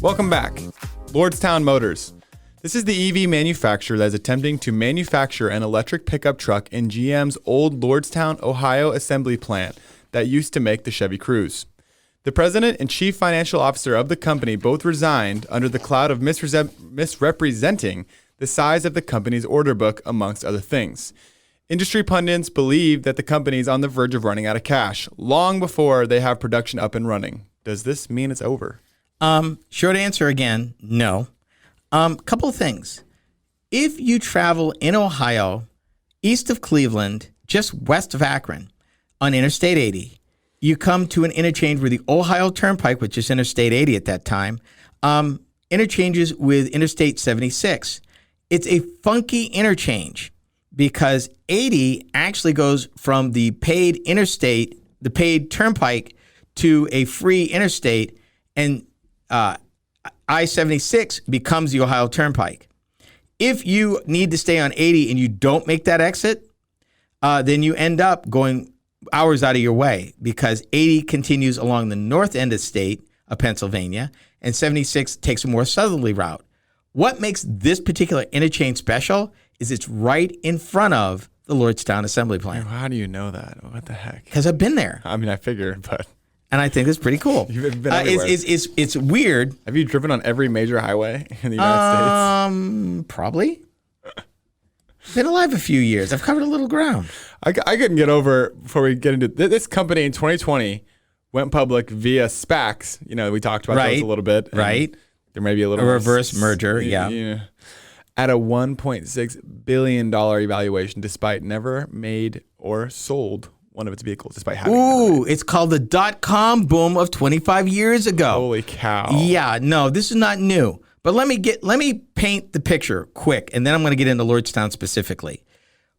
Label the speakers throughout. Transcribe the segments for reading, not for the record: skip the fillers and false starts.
Speaker 1: Welcome back. Lordstown Motors. This is the EV manufacturer that is attempting to manufacture an electric pickup truck in GM's old Lordstown, Ohio assembly plant that used to make the Chevy Cruze. The president and chief financial officer of the company both resigned under the cloud of misrepresenting the size of the company's order book, amongst other things. Industry pundits believe that the company is on the verge of running out of cash long before they have production up and running. Does this mean it's over?
Speaker 2: Short answer again, no. Couple of things. If you travel in Ohio, east of Cleveland, just west of Akron, on Interstate 80, you come to an interchange where the Ohio Turnpike, which is Interstate 80 at that time, interchanges with Interstate 76. It's a funky interchange because 80 actually goes from the paid interstate, the paid turnpike, to a free interstate, and I-76 becomes the Ohio Turnpike. If you need to stay on 80 and you don't make that exit, then you end up going hours out of your way because 80 continues along the north end of state of Pennsylvania and 76 takes a more southerly route. What makes this particular interchange special is it's right in front of the Lordstown assembly plant.
Speaker 1: How do you know that? What the heck?
Speaker 2: Because I've been there.
Speaker 1: I mean, I figured, but...
Speaker 2: And I think it's pretty cool.
Speaker 1: You've been everywhere.
Speaker 2: It's weird.
Speaker 1: Have you driven on every major highway in the United States?
Speaker 2: Probably. Been alive a few years. I've covered a little ground.
Speaker 1: I couldn't get over, before we get into this company in 2020, went public via SPACs. You know, we talked about those a little bit.
Speaker 2: Right.
Speaker 1: There may be a little
Speaker 2: reverse merger, yeah.
Speaker 1: At a $1.6 billion evaluation, despite never made or sold one of its vehicles, despite having.
Speaker 2: Ooh, it's called the dot-com boom of 25 years ago.
Speaker 1: Holy cow.
Speaker 2: Yeah, no, this is not new. But let me paint the picture quick, and then I'm going to get into Lordstown specifically.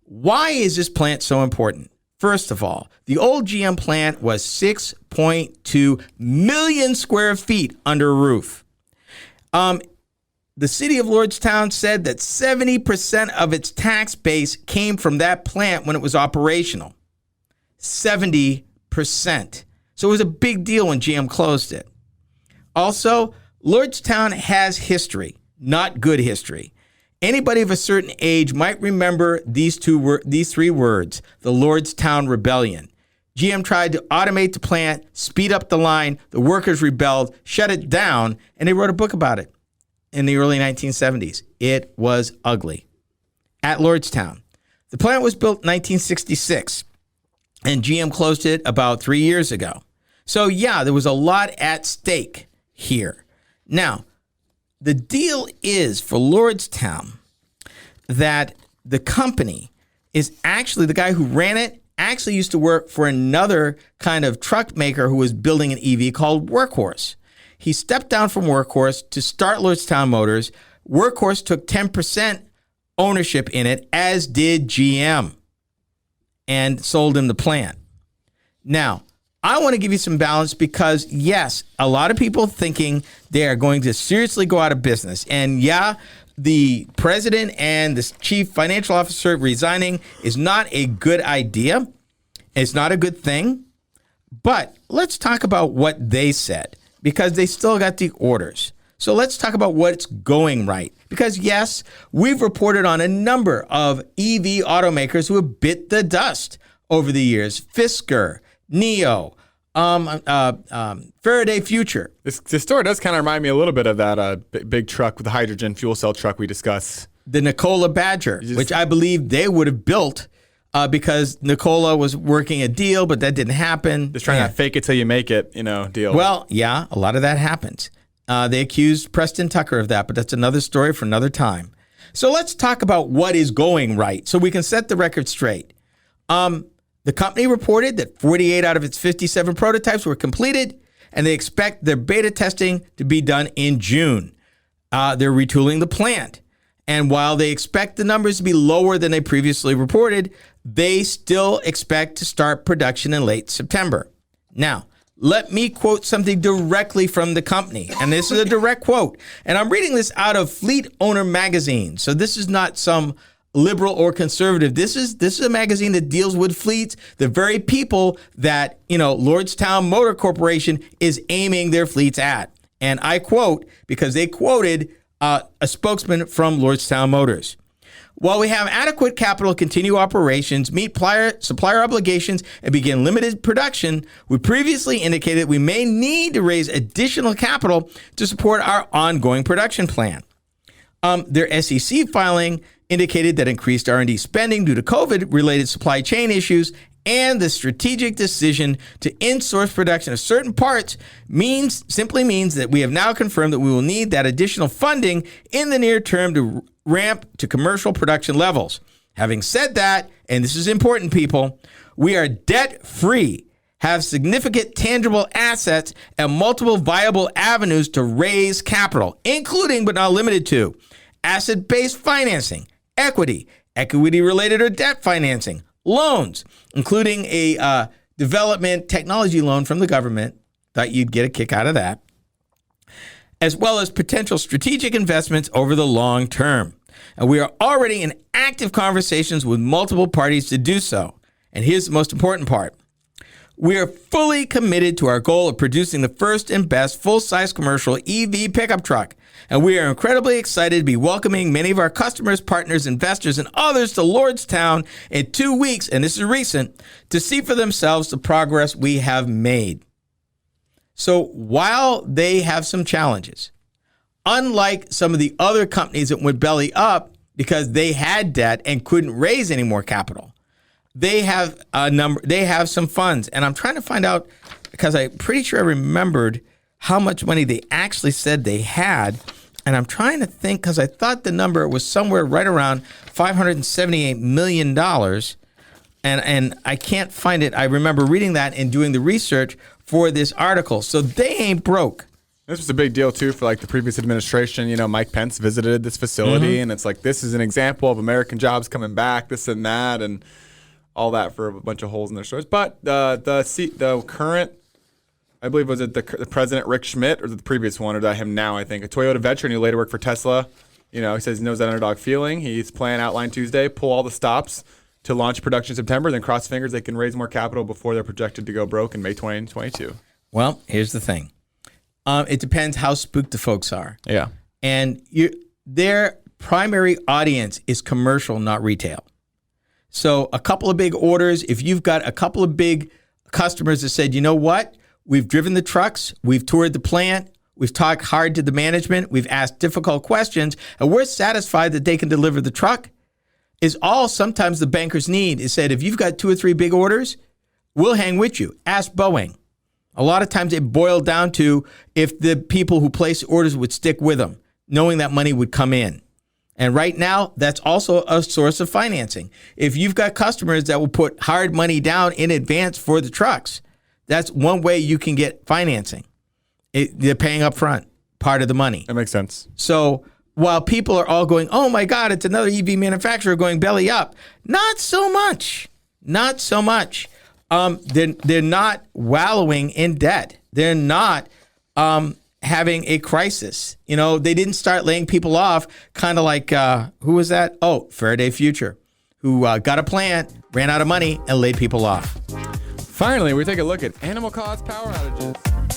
Speaker 2: Why is this plant so important? First of all, the old GM plant was 6.2 million square feet under roof. The city of Lordstown said that 70% of its tax base came from that plant when it was operational. 70%. So it was a big deal when GM closed it. Also, Lordstown has history, not good history. Anybody of a certain age might remember these three words, the Lordstown Rebellion. GM tried to automate the plant, speed up the line, the workers rebelled, shut it down, and they wrote a book about it in the early 1970s. It was ugly. At Lordstown. The plant was built in 1966. And GM closed it about 3 years ago. So, yeah, there was a lot at stake here. Now, the deal is for Lordstown that the company is actually, the guy who ran it actually used to work for another kind of truck maker who was building an EV called Workhorse. He stepped down from Workhorse to start Lordstown Motors. Workhorse took 10% ownership in it, as did GM. And sold him the plant. Now, I want to give you some balance because, yes, a lot of people thinking they are going to seriously go out of business. And, yeah, the president and the chief financial officer resigning is not a good idea. It's not a good thing. But let's talk about what they said because they still got the orders. So let's talk about what's going right. Because, yes, we've reported on a number of EV automakers who have bit the dust over the years. Fisker, NIO, Faraday Future.
Speaker 1: This story does kind of remind me a little bit of that big truck with the hydrogen fuel cell truck we discussed.
Speaker 2: The Nikola Badger, which I believe they would have built because Nikola was working a deal, but that didn't happen.
Speaker 1: Just trying to fake it till you make it, deal.
Speaker 2: Well, yeah, a lot of that happens. They accused Preston Tucker of that, but that's another story for another time. So let's talk about what is going right so we can set the record straight. The company reported that 48 out of its 57 prototypes were completed, and they expect their beta testing to be done in June. They're retooling the plant. And while they expect the numbers to be lower than they previously reported, they still expect to start production in late September. Now, let me quote something directly from the company. And this is a direct quote. And I'm reading this out of Fleet Owner magazine. So this is not some liberal or conservative. This is a magazine that deals with fleets, the very people that, Lordstown Motor Corporation is aiming their fleets at. And I quote, because they quoted a spokesman from Lordstown Motors. While we have adequate capital to continue operations, meet supplier obligations, and begin limited production, we previously indicated we may need to raise additional capital to support our ongoing production plan. Their SEC filing indicated that increased R&D spending due to COVID-related supply chain issues and the strategic decision to insource production of certain parts simply means that we have now confirmed that we will need that additional funding in the near term to ramp to commercial production levels. Having said that, and this is important, people, we are debt-free, have significant tangible assets, and multiple viable avenues to raise capital, including but not limited to asset-based financing, equity-related or debt financing, loans, including a development technology loan from the government. Thought you'd get a kick out of that, as well as potential strategic investments over the long term. And we are already in active conversations with multiple parties to do so. And here's the most important part. We are fully committed to our goal of producing the first and best full-size commercial EV pickup truck. And we are incredibly excited to be welcoming many of our customers, partners, investors, and others to Lordstown in 2 weeks, and this is recent, to see for themselves the progress we have made. So while they have some challenges, unlike some of the other companies that went belly up because they had debt and couldn't raise any more capital, they have some funds. And I'm trying to find out, because I'm pretty sure I remembered how much money they actually said they had. And I'm trying to think, because I thought the number was somewhere right around $578 million. And I can't find it. I remember reading that and doing the research for this article. So they ain't broke.
Speaker 1: This was a big deal, too, for like the previous administration. Mike Pence visited this facility, and it's like, this is an example of American jobs coming back, this and that, and all that for a bunch of holes in their stories. But the current, I believe, was it the president, Rick Schmidt, or the previous one, or that him now, I think, a Toyota veteran who later worked for Tesla. He says he knows that underdog feeling. He's plan outlined Tuesday, pull all the stops to launch production in September, then cross fingers they can raise more capital before they're projected to go broke in May 2022.
Speaker 2: Well, here's the thing. It depends how spooked the folks are.
Speaker 1: Yeah.
Speaker 2: And their primary audience is commercial, not retail. So a couple of big orders, if you've got a couple of big customers that said, you know what, we've driven the trucks, we've toured the plant, we've talked hard to the management, we've asked difficult questions, and we're satisfied that they can deliver the truck, is all sometimes the bankers need. Is said, if you've got 2 or 3 big orders, we'll hang with you. Ask Boeing. A lot of times it boiled down to if the people who placed orders would stick with them, knowing that money would come in. And right now, that's also a source of financing. If you've got customers that will put hard money down in advance for the trucks, that's one way you can get financing. They're paying up front, part of the money.
Speaker 1: That makes sense.
Speaker 2: So while people are all going, oh my God, it's another EV manufacturer going belly up, not so much. Not so much. They're not wallowing in debt. They're not having a crisis. They didn't start laying people off, kind of like, who was that? Oh, Faraday Future, who got a plant, ran out of money, and laid people off.
Speaker 1: Finally, we take a look at animal-caused power outages.